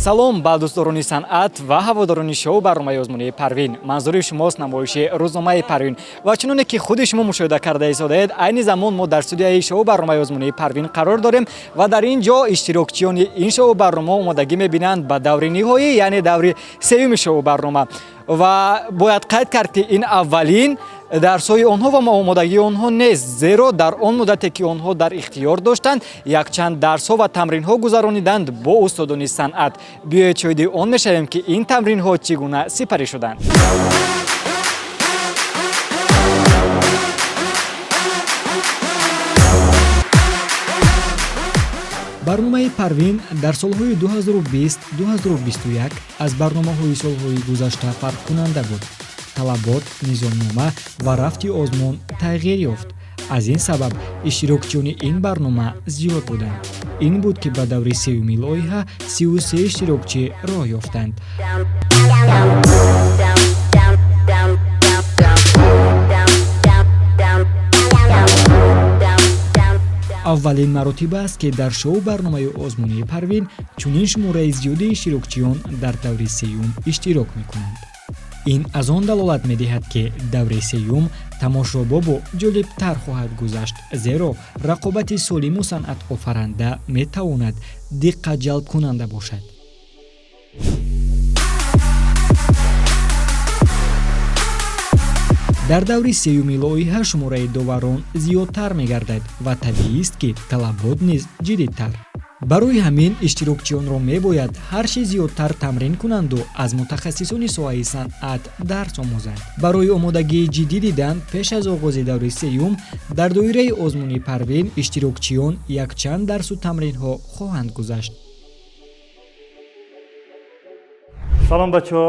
салом ба дӯстдорони санъат ва ҳаводорони шоу барномаи озмунии Парвин. манзури шумост намоиши рӯзномаи Парвин ва чуноне ки худи шумо мушоҳида карда истодаед, айни замон мо дар студияи шоу барномаи озмунии Парвин қарор дорем ва дар ин ҷо иштирокчиёни ин шоу барнома омодагӣ мебинанд ба даври ниҳоӣ, яъне даври сеюми шоу барнома. ва бояд қайд кард ки ин аввалин дарсҳои онҳо ва омодагии онҳо нест, зеро дар он муддате ки онҳо дар ихтиёр доштанд якчанд дарсҳо ва тамринҳо гузарониданд бо устодони санъат. биёед шоҳиди он мешавем ки ин тамринҳо чӣ гуна сипарӣ шуданд. барномаи Парвин дар солҳои 2020-2021 аз барномаҳои солҳои гузашта фарқкунанда буд. талабот, низомнома ва рафти озмун тағйир ёфт. аз ин сабаб иштирокчиёни ин барнома зиёд буданд. ин буд ки ба даври сеюми лоиҳа 33 иштирокчӣ роҳ ёфтанд. аввалин маротиба аст ки дар шоу барномаи озмунии Парвин чунин шумораи зиёди иштирокчиён дар даври сеюм иштирок мекунанд. ин аз он далолат медиҳад ки даври сеюм тамошобобу ҷолибтар хоҳад гузашт, зеро рақобати солиму санъатофаранда метавонад диққатҷалбкунанда бошад. дар даври сеюми лоиҳа шумораи доварон зиёдтар мегардад ва табиист ки талабот низ ҷиддитар. барои ҳамин иштирокчиёнро мебояд ҳар чӣ зиёдтар тамрин кунанду аз мутахассисони соҳаи санъат дарс омӯзанд. барои омодагии ҷиддӣ дидан пеш аз оғози даври сеюм дар доираи озмуни Парвин иштирокчиён якчанд дарсу тамринҳо хоҳанд гузашт. салом бачаҳо,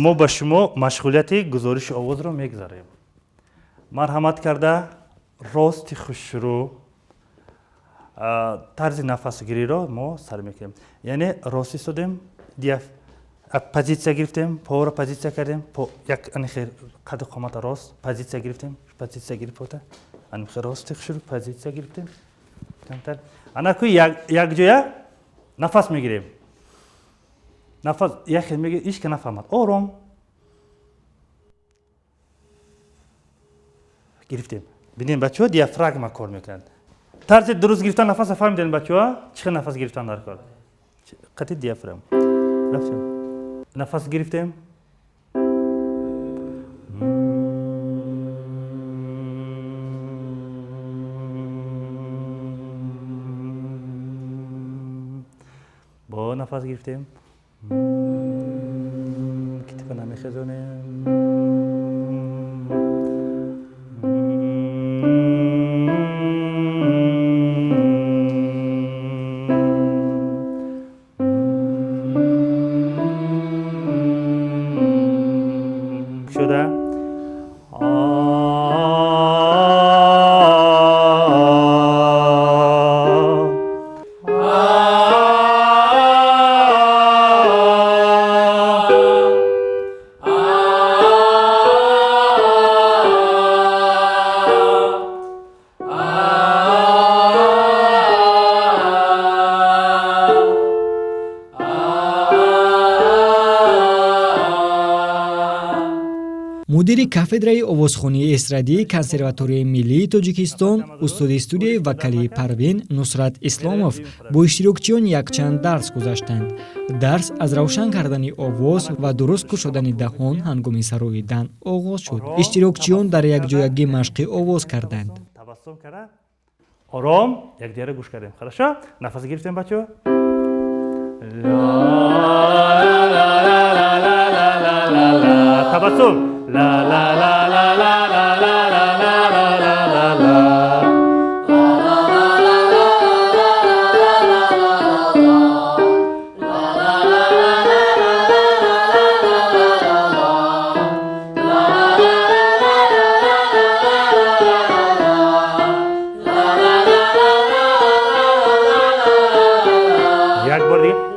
мо ба шумо машғулияти гузориши овозро мегузарем. марҳамат карда рости хушрӯ тарзи нафасгириро мо сар мекунем. яъне рост истодем, позиция гирифтем, поро позиция кардем, як анихе қадди қомата рост, позиция гирифтем, позиция гирифта, анихе рости хушрӯ, позиция гирифтем. анаку як ҷоя нафас мегирем. нафас яхе мегирем, иш ка нафаҳмад. ором гирифтем. бинем бачаҳо диафрагма кор мекунад. тарзи дуруст гирифтан нафаса фаҳмидем бачаҳо? чӣ хел нафас гирифтан дар кор? қатъи диафрагма. рафтем. нафас гирифтем. бо нафас гирифтем. китфа намехезонем. мудири кафедраи овозхонии эстрадии консерваторияи миллии Тоҷикистон, устоди студияи вокалии Парвин Нусрат Исломов бо иштирокчиён якчанд дарс гузаштанд. дарс аз равшан кардани овоз ва дуруст кушодани даҳон ҳангоми сароидан оғоз шуд. иштирокчиён дар якҷоягӣ машқи овоз карданд. ором якдигарро гӯш кардем. хорошо? нафас гирифтем бачаҳо. табассум. La la la la la la la la la la la la la. Як бор диге.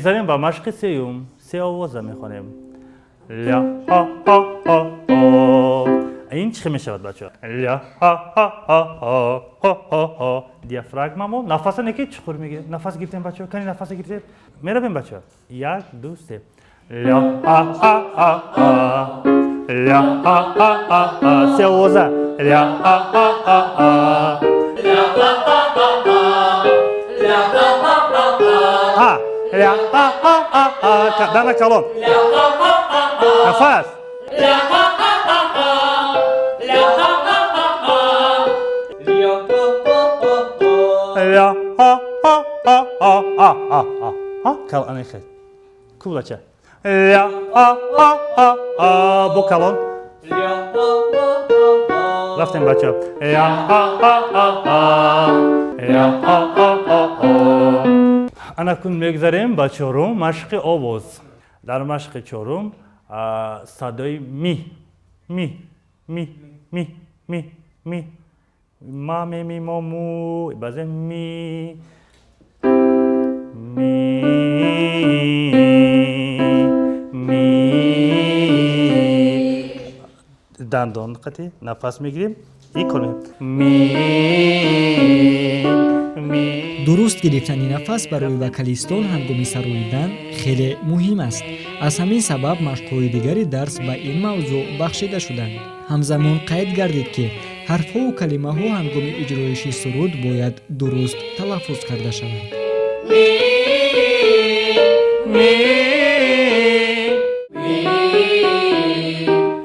мегзарем ба машқи сеюм. се овоза мехонем. ля ха ха ха ха. این چی میشود بچه‌ها؟ ля ха ха ха ха ха ها. دیافراگمامو نفس نکی چخور میگه. نفس گرفتیم بچه‌ها. کنی نفس گرفتیم. میرویم بچه‌ها. یک دو سه. ля ха ха ها ها. ля ха ха ها ها. سه اوزا. ля ха ха ها ها. ля ха ха ها ها. ля ха ха ها ها. ля ха ха ها ها. دانا калон. ля ха ха ها ها. نفس. ля ха ха ها ها. ля ха ха ها ها. ля ха ха ха ха. ها кал ани хе. кулача. ля ха ха ха ха. бо калон. ля ха ха ха ха. рафтем бача. ля ха ха ха ха. ля ха ха ха ха. ана кун мегзарем ба чорум машқи овоз. дар машқи чорум садои ми ма ми ми мо му базе ми дандон қати нафас мегирем и конем ми. дуруст гирифтани нафас барои вокалистон ҳангоми сароидан хеле муҳим аст. аз ҳамин сабаб машқҳои дигари дарс ба ин мавзӯъ бахшида шуданд. ҳамзамон қайд гардид ки ҳарфҳову калимаҳо ҳангоми иҷроиши суруд бояд дуруст талаффуз карда шаванд.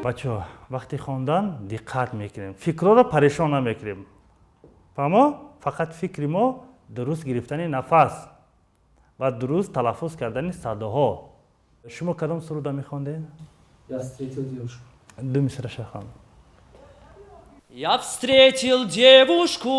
бачаҳо вақти хондан диққат мекунем, фикрро парешон намекунем. фаҳмо фақат фикри мо дуруст гирифтани нафас ва дуруст талаффуз кардани садоҳо. шумо кадом суруда мехондед? Я встретил девушку. ду мисраша хон. Я встретил девушку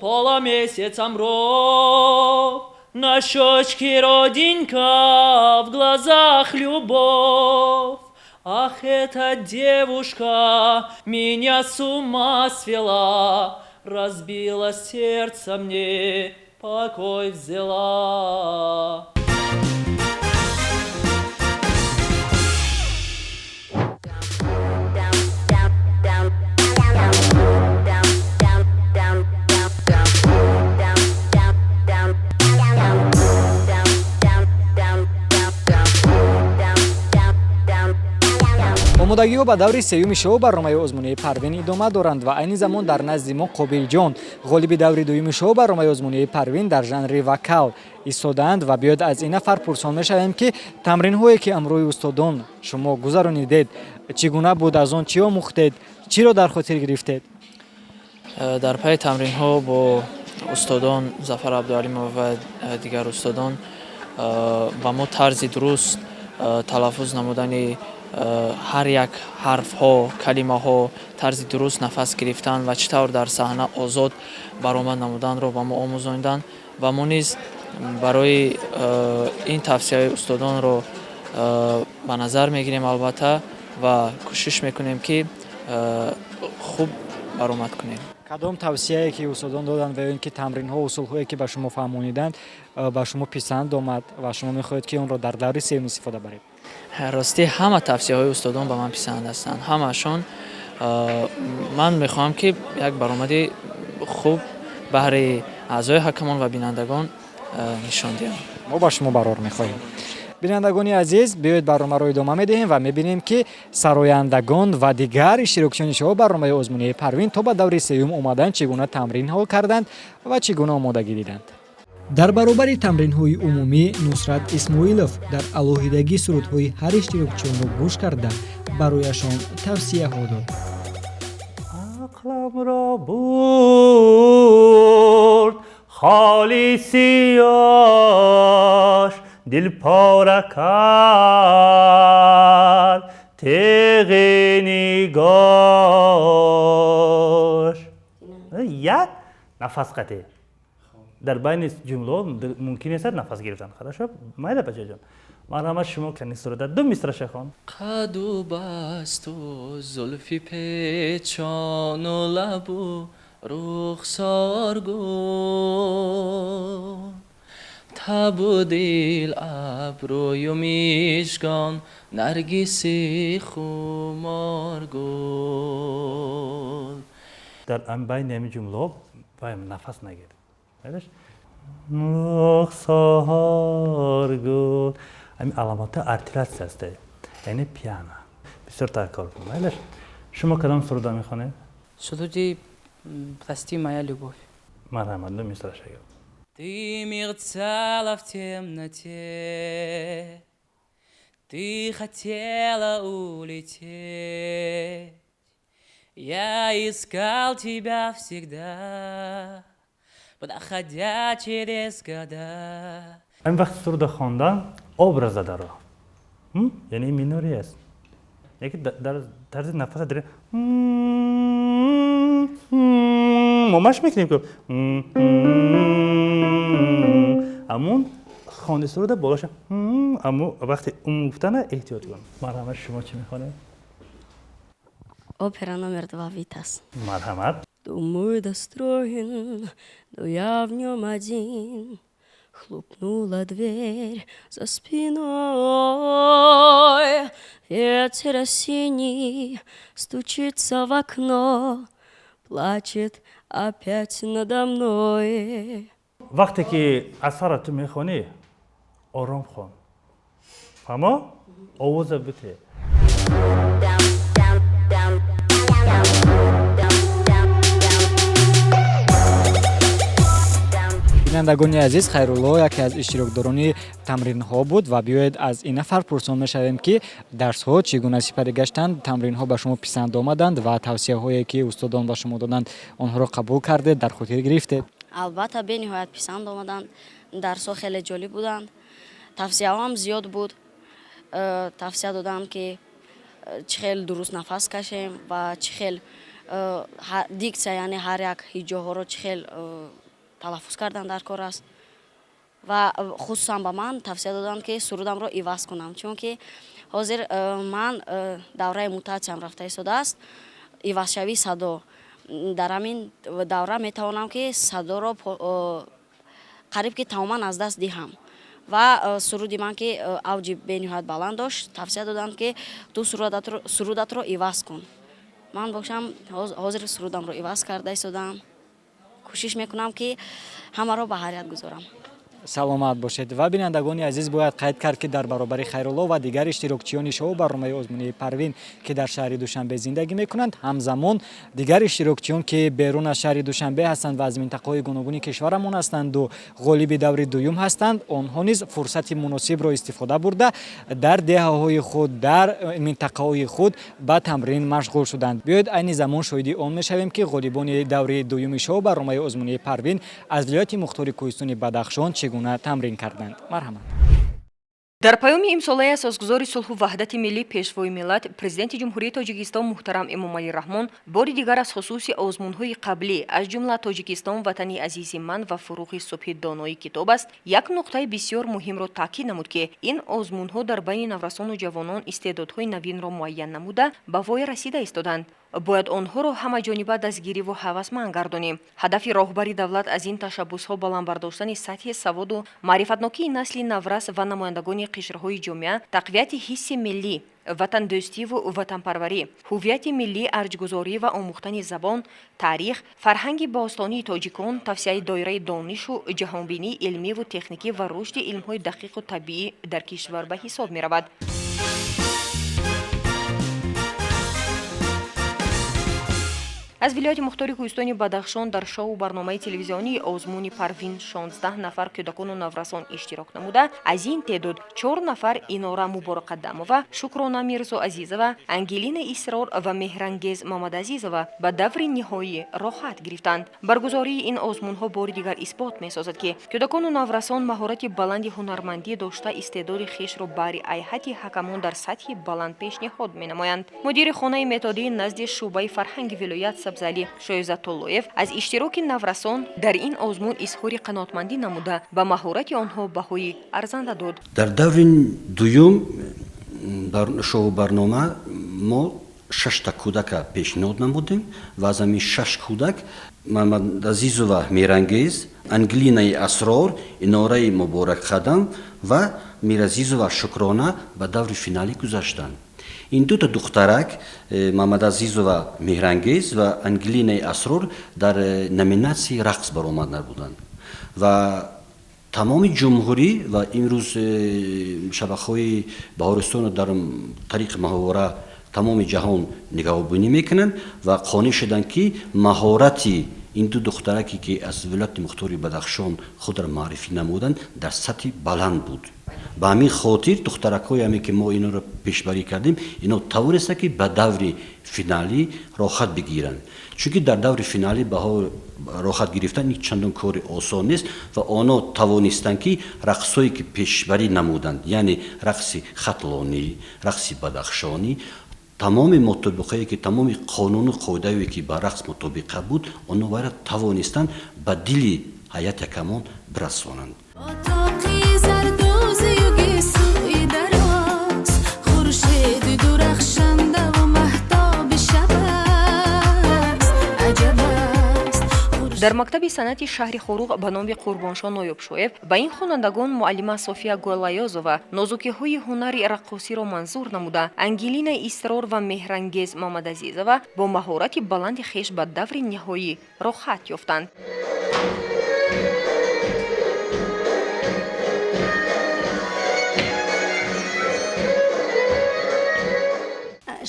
полумесяцем ров, на щечке родинка, в глазах любовь. Ах, эта девушка меня с ума свела, разбила сердце мне, покой взяла. омодагиҳо ба даври сеюми шоу барномаи озмунаи парвин идома доранд ва айни замон дар назди мо қобилҷон ғолиби даври дуюми шоу барномаи озмунаи парвин дар жанри вокал истодаанд ва биёд аз ин нафар пурсон мешавем ки тамринҳое ки амрӯи устодон шумо гузаронидед чӣ гуна буд, аз он чӣ омӯхтед, чиро дар хотир гирифтед? дар пай тамринҳо бо устодон Зафар Абдуалимов ва дигар устодон ба мо тарзи дуруст талаффуз намудани ҳар як ҳарфҳо, калимаҳо, тарзи дуруст нафас гирифтан ва чӣ тавр дар саҳна озод баромад намуданро ба мо омӯзонидан ва мо низ барои ин тавсияҳои устодонро ба назар мегирем албатта ва кӯшиш мекунем ки хуб баромад кунем. кадом тавсияе ки устодон доданд ва ё ин ки тамринҳо усулҳое ки ба шумо фаҳмониданд ба шумо писанд омад ва шумо мехоҳед ки онро дар даври сеюм истифода баред? рости ҳама тавсияҳои устодон ба ман писанд ҳастанд. ҳамаашон ман мехоҳам ки як баромади хуб баҳри аъзои ҳакамон ва бинандагон нишон диҳам. мо ба шумо барор мехоҳем. бинандагони азиз, биёед барномаро идома медиҳем ва мебинем ки сарояндагон ва дигар иштирокчиёни шоу барномаи озмунаи парвин то ба даври сеюм омаданд чӣ гуна тамринҳо карданд ва чӣ гуна омодагӣ диданд. дар баробари тамринҳои умумӣ Нусрат Исмоилов дар алоҳидагӣ сурудҳои ҳар иштирокчиёнро гӯш карда барояшон тавсияҳо дод. ақламро бурд холиси ёш дил пора кард теғи нигош. як нафас қатӣ дар байни ҷумлаҳо мумкин аст нафас гирифтан. хорошо майда бачаҷон, марҳамат шумо кани суруда ду мисраша хон. қаду басту зулфи печону лабу рухсоргун табу дил ابروی و میشکان نرگسی خمار گل. در بین همین جمله باید نفس نگیریم. بلش سهار گل همین علامت ارتیلاسیون است. یعنی پیانو. بسیار تکرار کنیم. بلش شما کدام سرود میخوانید؟ سرودی «Прости, моя любовь». مرحمت мистер Шагал. Ты мерцала в темноте, ты хотела улететь. Я искал тебя всегда, проходя через года. این وقت سرود خواندن образ داره. یعنی مینوری است. یکی در طرز نفس داره. ما ماش میکنیم که امون خوانده سرود بالاش امو وقتی گفتن احتیاط کن. مرحمت شما چی میخوانه؟ Опера номер 2 «Витас». مرحمت. Дом мой достроен, но я в нем один. Хлопнула дверь за спиной. Ветер осенний стучится в окно, плачет опять надо мной. وقتی که اثر تو میخونی آرام خون. فهمو؟ آواز بده. бинандагони азиз, Хайрулло яке аз иштирокдорони тамринҳо буд ва биёед аз ин нафар пурсон мешавем ки дарсҳо чӣ гуна сипарӣ гаштанд, тамринҳо ба шумо писанд омаданд ва тавсияҳое ки устодон ба шумо доданд онҳоро қабул кардед, дар хотир гирифтед? албатта бениҳоят писанд омаданд. дарсҳо хеле ҷолиб буданд. тавсияҳоам зиёд буд. тавсия доданд ки чӣ хел дуруст нафас кашем ва чӣ хел диктсия, яъне ҳар як ҳиҷоҳоро чӣ хел талаффуз кардан дар кор аст. ва хусусан ба ман тавсия доданд ки сурудамро иваз кунам, чунки ҳозир ман давраи мутатсиям рафта истодааст, ивазшавии садо. дар ҳамин давра метавонам ки садоро қариб ки тамоман аз даст диҳам. ва суруди ман ки авҷи бениҳоят баланд дошт, тавсия доданд ки ту сурудатро иваз кун. ман бошам ҳозир сурудамро иваз карда истодам. кӯшиш мекунам ки ҳамаро ба ҳарият гузорам. саломат бошед. ва бинандагони азиз, бояд қайд кард ки дар баробари Хайрулло ва дигар иштирокчиёни шоу барномаи озмунии Парвин ки дар шаҳри Душанбе зиндагӣ мекунанд, ҳамзамон дигар иштирокчиён ки берун аз шаҳри Душанбе ҳастанд ва аз минтақаҳои гуногуни кишварамон ҳастанду ғолиби даври дуюм ҳастанд, онҳо низ фурсати муносибро истифода бурда дар деҳаҳои худ, дар минтақаҳои худ ба тамрин машғул шуданд. биёед айни замон шоҳиди он мешавем ки ғолибони даври дуюми шоу барномаи озмунии Парвин аз вилояти мухтори Кӯҳистони Бадахшон чӣ гуна тамрин карданд. марҳамат. дар паёми имсолаи асосгузори сулҳу ваҳдати миллӣ пешвои миллат президенти ҷумҳурии Тоҷикистон муҳтарам Эмомалӣ Раҳмон бори дигар аз хусуси озмунҳои қаблӣ аз ҷумла Тоҷикистон ватани азизи ман ва фурӯғи субҳи донои китоб аст, як нуқтаи бисёр муҳимро таъкид намуд ки ин озмунҳо дар байни наврасону ҷавонон истеъдодҳои навинро муайян намуда ба воя расида истоданд. бояд онҳоро ҳамаҷониба дастгириву ҳавасманд гардонем. ҳадафи роҳбари давлат аз ин ташаббусҳо баландбардоштани сатҳи саводу маърифатнокии насли наврас ва намояндагони қишрҳои ҷомеа, тақвияти ҳисси миллӣ, ватандӯстиву ватанпарварӣ, ҳуввияти миллӣ, арҷгузорӣ ва омӯхтани забон, таърих, фарҳанги бостонии тоҷикон, тавсияи доираи донишу ҷаҳонбинии илмиву техникӣ ва рушди илмҳои дақиқу табиӣ дар кишвар ба ҳисоб меравад. аз вилояти мухтори Кӯҳистони Бадахшон дар шоу барномаи телевизионии озмуни Парвин 16 нафар кӯдакону наврасон иштирок намуда, аз ин теъдод 4 нафар Инора Муборокқадамова, Шукрона Мирзо Азизова, Ангелина Исрор ва Меҳрангез Мамадазизова ба даври ниҳоӣ роҳат гирифтанд. баргузории ин озмунҳо бори дигар исбот месозад ки кӯдакону наврасон маҳорати баланди ҳунармандӣ дошта истеъдоди хешро баъри айҳати ҳакамон дар сатҳи баланд пешниҳод менамоянд. мудири хонаи методӣ назди шӯъбаи фарҳанги вилоят Сабзали Шоязатуллоев аз иштироки наврасон дар ин озмун изҳори қаноатмандӣ намуда ба маҳорати онҳо баҳои арзанда дод. дар даври дуюм дар шоу барнома мо 6 кудака пешниҳод намудем ва аз ҳамин 6 кудак Мамадазизова Мирангез, Ангелинаи Асрор, Инораи Муборакқадам ва Миразизова Шукрона ба даври финалӣ гузаштанд. ин дута духтарак Мамадазизова Мирангез ва Ангелинаи Асрор дар номинатсияи рақс баромада буданд ва тамоми ҷумҳурӣ ва имрӯз шабақҳои Баҳористону дар тариқи маҳора тамоми ҷаҳон нигаҳбонӣ мекунанд ва қонеъ шуданд ки маҳорати ин ду духтараке ки аз вилояти мухтори Бадахшон худро маърифӣ намуданд дар сатҳи баланд буд. ба ҳамин хотир духтаракҳояме ки мо инро пешбарӣ кардем, ино тавонеста ки ба даври финалӣ роҳат бигиранд. чунки дар даври финалӣ роҳат гирифтан чандон кори осон нест ва онҳо тавонистанд ки рақсҳое ки пешбарӣ намуданд, яъне рақси хатлонӣ, рақси бадахшонӣ, тамоми мутобиқое ки тамоми қонуну қоидаое ки ба рақс мутобиқа буд, онҳо вайро тавонистанд ба дили ҳайати якамон бирасонанд. дар мактаби санъати шаҳри Хоруғ ба номи Қурбоншон Ноёбшоев ба ин хонандагон муаллима София Гулайозова нозукиҳои ҳунари раққосиро манзур намуда, Ангелина Истрор ва Меҳрангез Мамадазизова бо маҳорати баланди хеш ба даври ниҳоӣ роҳат ёфтанд.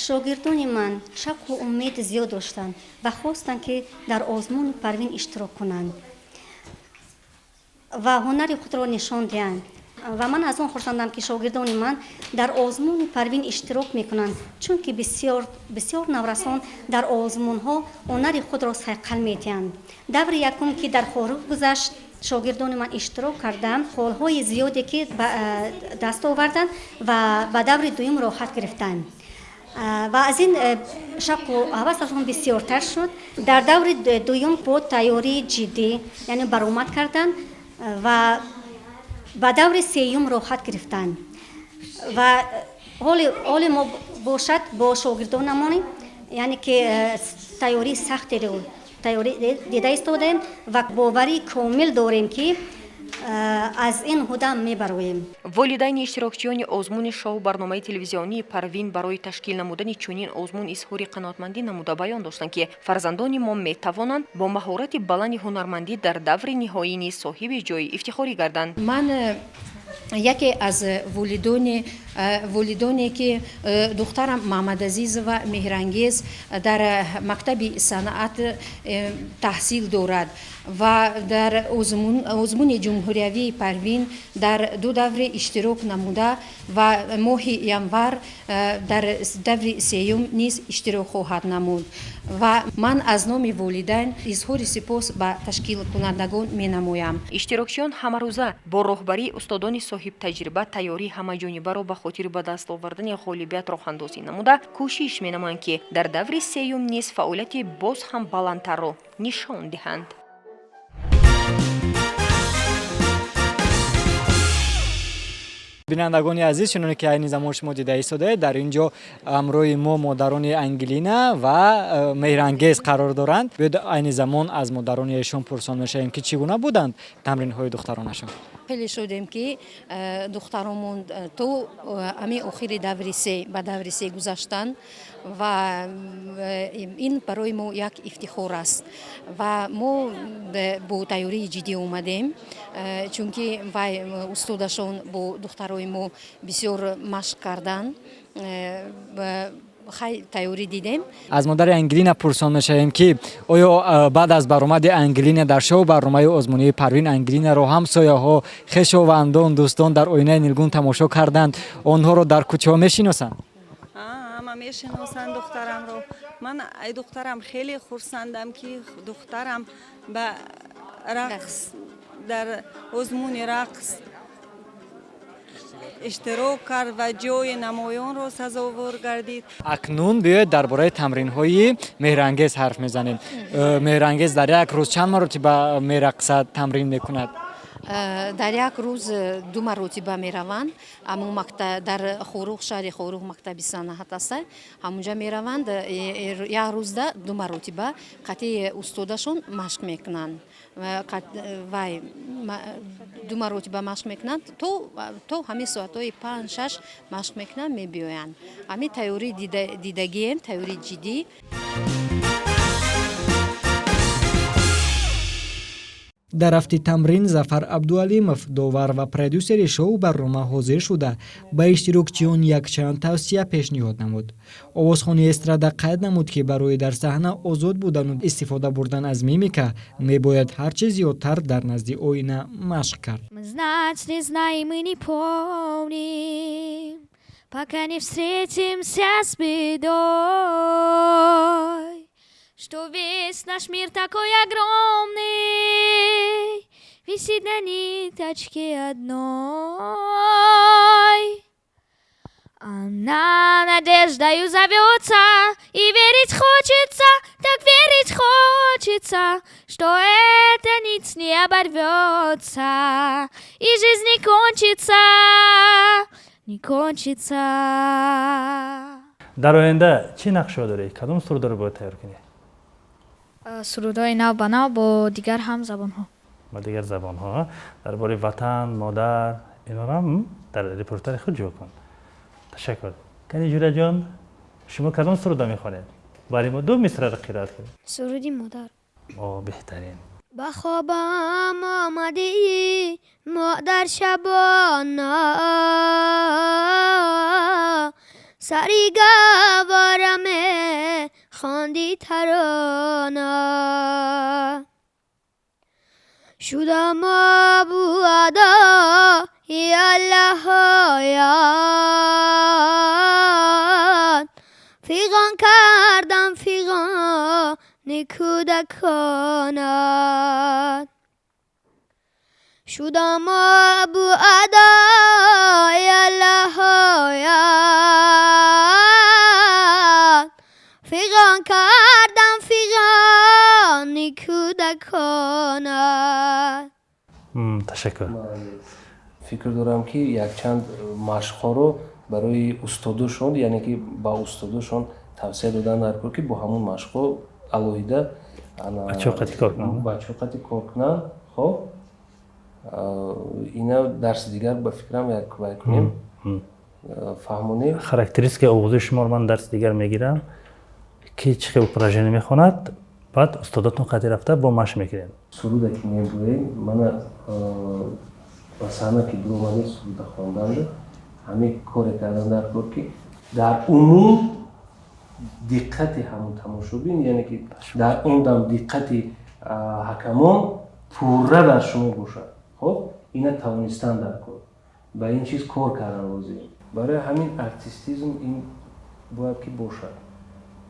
шогирдони ман шавқу умед зиёд доштанд ва хостанд ки дар озмуни Парвин иштирок кунанд ва ҳунари худро нишон диҳанд. ва ман аз он хурсандам ки шогирдони ман дар озмуни Парвин иштирок мекунанд, чунки бисёр наврасон дар озмунҳо ҳунари худро сайқал медиҳанд. даври якум ки дар Хоруғ гузашт, шогирдони ман иштирок карданд, ҳолҳои зиёде ки даст оварданд ва ба даври дуюм роҳат гирифтанд. ва аз ин шавқу ҳавасашон бисёртар шуд. дар даври дуюм бо тайёрии ҷиддӣ яъне баромад карданд ва ба даври сеюм роҳат гирифтанд. ва ҳоли мо бошад бо шогирдонамон, яъне ки тайёрии сахтеро дида истодем ва боварии комил дорем ки аз ин ҳуда мебароем. волидайни иштирокчиёни озмуни шоу барномаи телевизионии Парвин барои ташкил намудани чунин озмун изҳори қаноатмандӣ намуда баён доштанд ки фарзандони мо метавонанд бо маҳорати баланди ҳунармандӣ дар даври ниҳоӣ низ соҳиби ҷои ифтихорӣ гарданд. ман яке аз волидоне ки духтарам Мамадазизова Меҳрангез дар мактаби санъат таҳсил дорад ва дар озмуни ҷумҳуриявии Парвин дар ду давре иштирок намуда ва моҳи январ дар даври сеюм низ иштирок хоҳад намуд. ва ман аз номи волидайн изҳори сипос ба ташкилкунандагон менамоям. иштирокчиён ҳамарӯза бо роҳбарии устодони соҳибтаҷриба тайёрии ҳамаҷонибаро ба хотири ба даст овардани ғолибият роҳандозӣ намуда кӯшиш менамоянд ки дар даври сеюм низ фаъолияти боз ҳам баландтарро нишон диҳанд. бинандагони азиз, чуноне ки айни замон шумо дида истодаед, дар ин ҷо ҳамроҳи мо модарони Ангелина ва Меҳрангез қарор доранд. биёед айни замон аз модаронияшон пурсон мешавем ки чӣ гуна буданд тамринҳои духтаронашон. хеле шудем ки духтаромон то ҳамин охири даври се ба даври се гузаштанд ва ин барои мо як ифтихор аст ва мо бо тайёрии ҷиддӣ омадем, чунки вай устодашон бо духтарои мо бисёр машқ карданд. хай тайёрӣ дидем. аз модари Ангелина пурсон мешавем ки оё баъд аз баромади Ангелина дар шоу барномаи озмунии Парвин Ангелинаро ҳамсояҳо, хешовандон, дӯстон дар оинаи нилгун тамошо карданд, онҳоро дар кӯчаҳо мешиносанд? ҳама мешиносанд духтарамро. ман ай духтарам хеле хурсандам ки духтарам ба рақс дар озмуни рақс иштирок кард ва ҷои намоёнро сазовор гардид. акнун биёед дар бораи тамринҳои Меҳрангез ҳарф мезанем. Меҳрангез дар як рӯз чанд маротиба мерақсад, тамрин мекунад? дар як рӯз 2 маротиба мераванд. Аммо дар Хорух, шаҳри Хорух мактаби санаат аст. Ҳамунҷа мераванд, як рӯзда 2 маротиба қатъи устодашон машқ мекунанд. Вай 2 маротиба машқ мекунанд, то ҳамин соатҳои 5-6 машқ мекунанд, мебиёянд. Ҳамин тайёрӣ дидагием, тайёрии ҷиддӣ. дар рафти тамрин Зафар Абдуалимов, довар ва продюсери шоу барнома ҳозир шуда ба иштирокчиён якчанд тавсия пешниҳод намуд. Овозхони эстрада қайд намуд, ки барои дар саҳна озод будану истифода бурдан аз мимика мебояд ҳарчи зиёдтар дар назди оина машқ кард. Мы знать не знаем и не помним, пока не встретимся с бедой, что весь наш мир такой огромный, висит на ниточке одной. Она надеждою зовется, и верить хочется, так верить хочется, что эта нить не оборвется, и жизнь не кончится, не кончится. дар оянда чӣ нақша дорӣ? Кадом сурудро бояд тайёр кунӣ? Сурудҳои нав ба нав бо дигар ҳам забонҳо. Ба дигар забонҳо. Дар бораи ватан, модар, инҳоро ҳам дар репортари худ ҷо кун. Ташаккур. Кани Ҷураҷон, шумо кадом суруда мехонед? Барои мо 2 мисраро қироат кунед. Суруди модар. беҳтарин. ба хобам омадии модар шабона, сари гавараме خواندی ترانه شدم ابو ادا یا الله یاد فیغان کردم فیغان کودکانت شدم ابو ادا یا الله یاد فیغان کردم فیغان کودکانت. تشکر. فکر دارم که یک چند مشق‌ها رو برای استادشون، یعنی که با استادشون توصیه دادن در که با همون مشق‌ها علاوه بچه‌ها قطعی کار کنن. خب اینا درس دیگر به فکرم یک کنیم فهمونی. خاراکتریستیک آوازی شما رو من درس دیگر میگیرم که چه упражнение میخواند، بعد استاداتون قطعی رفته با مشق میکنید. سرود که میگوییم من مثلا که دومانی سرود خواندند همین کار کردن در کار که در عموم دقت همون تماشابین، یعنی که در اون دم دقت حکمان پوره در شما باشد. خب اینا توانستن در کار با این چیز کار کردن لازم. برای همین ارتیستیزم این باید که باشد.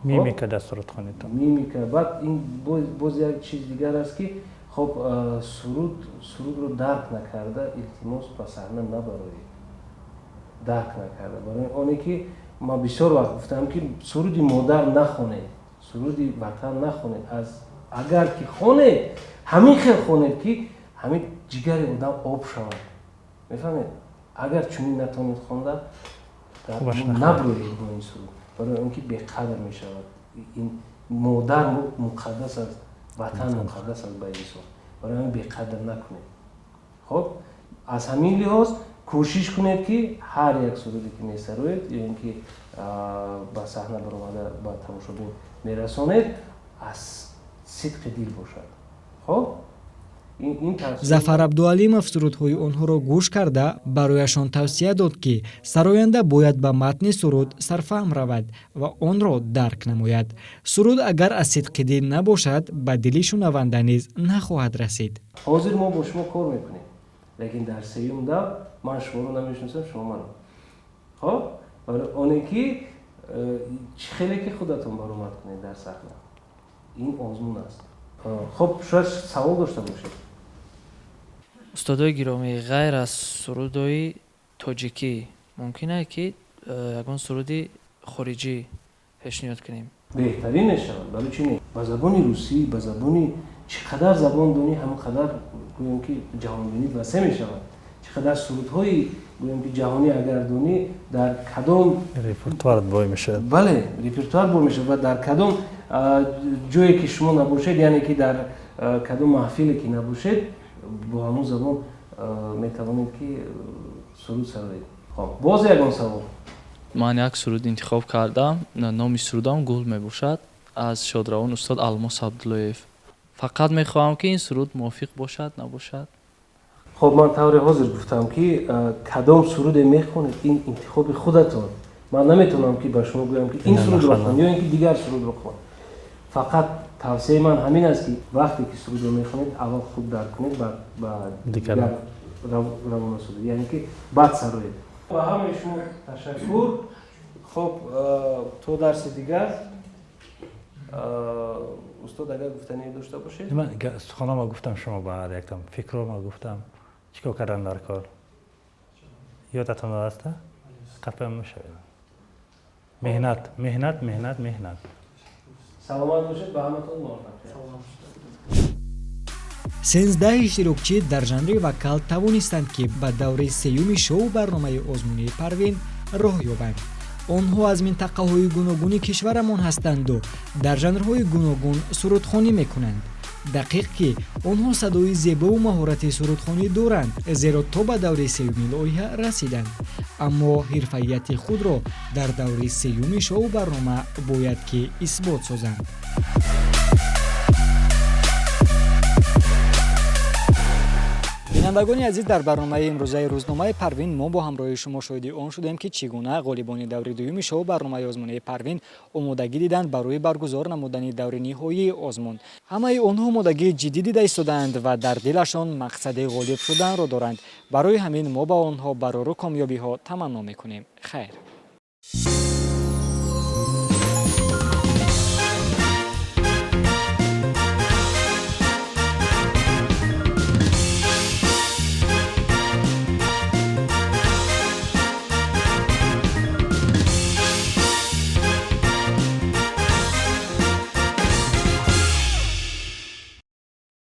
میمیکا دستورات خوانید. میمیکا. بعد این باز یک چیز دیگر است که خب سرود رو درک نکرده التماس به صحنه نبرید. درک نکرده. برای اونی که ما بسیار وقت گفتم که سرودی مادر نخونه، سرودی وطن نخونه. از اگر که خونه همین خیلی خونه که همین جگر آدم آب شود. میفهمید؟ اگر چنین نتونید خونده نبروید با این سرود. برای اونکه بی‌قدر میشود. این مادر مقدس است، وطن مقدس است به انسان. برای همین بی‌قدر نکنید. خب از همین لحاظ کوشش کنید که هر یک سرودی که میسروید یا اینکه با صحنه برآمده با تماشابین میرسونید از صدق دل باشد. خب Зафар Абдуалимов сурудҳои онҳоро гӯш карда барояшон тавсия дод, ки сароянда бояд ба матни суруд сарфаҳм равад ва онро дарк намояд. Суруд агар аз сидқи дил набошад, ба дили шунаванда низ нахоҳад расид. ҳозир мо бо шумо кор мекунем, лекин дар сеюм дав ман шуморо намешиносам, шумо маро. хоб оне ки хеле ки худатон баромад кунед дар сахна. ин озмун аст. хоб шояд савол дошта бошед. устодои гиромӣ, ғайр аз сурудои тоҷикӣ мумкин аст ки ягон суруди хориҷӣ пешниҳод кунем? беҳтарин мешавад. барои чӣ не? ба забони русӣ, ба забони چقدر زبان دونی همونقدر گویم که جهانبینی وسیع می شود. چقدر سرودهای گویم که جهانی اگر دونی در کدام رپرتوار بای میشه. بله رپرتوار بای میشه و در کدام جایی که شما نباشید، یعنی که در کدام محفلی که نباشید با همون زبان می توانید که سرود سرایید. خب باز یگان سوال. من یک سرود انتخاب کردم. نام سرودم گل میباشد از شادروان استاد الماس عبداللهیف. فقط میخواهم که این سرود موافق باشد نباشد. خب من طور حاضر گفتم که کدام سرود میخونید این انتخاب خودتون. من نمیتونم که به شما بگم که این سرود رو بخون یا اینکه دیگر سرود رو بخون. فقط توصیه من همین است که وقتی که سرود رو میخونید اول خود درک کنید و دیگر روان سرود، یعنی که بعد سرایید. و همه شما تشکر. خب تو درس دیگر استاد اگر گفتنی داشته باشید. من سخنم ما گفتم شما بعد یکم فکر رو ما گفتم چیکار کردن در کار یادتون هست؟ قفم میشه. مهنت مهنت مهنت مهنت. سلامت باشید. به همتون موفق. 13 اشتراکچی در ژانر وکال توانستند که به دوره سیوم شو برنامه آزمونی پروین راه یابند. آنها از منطقه‌های گوناگون کشورمان هستند و در ژانرهای گوناگون سرودخوانی میکنند. دقیق که آنها صدای زیبا و مهارت سرودخوانی دارند، زیرا تا به دوره سیوم لایحه رسیدند، اما حرفیت خود را در دوره سیوم شو برنامه باید که اثبات سازند. بینندگان عزیز، در برنامه امروزه روزنامه پروین ما با همراه شما شاهد آن شدیم که چگونه غالبان دوره دوم شو برنامه آزمونی پروین آمادگی دیدند برای برگزار نمودن دوره نهایی آزمون. همه آنها آمادگی جدی دیده ایستادند و در دلشان مقصد غالب شدن را دارند. برای همین ما با آنها برای کامیابی ها تمنا میکنیم. خیر.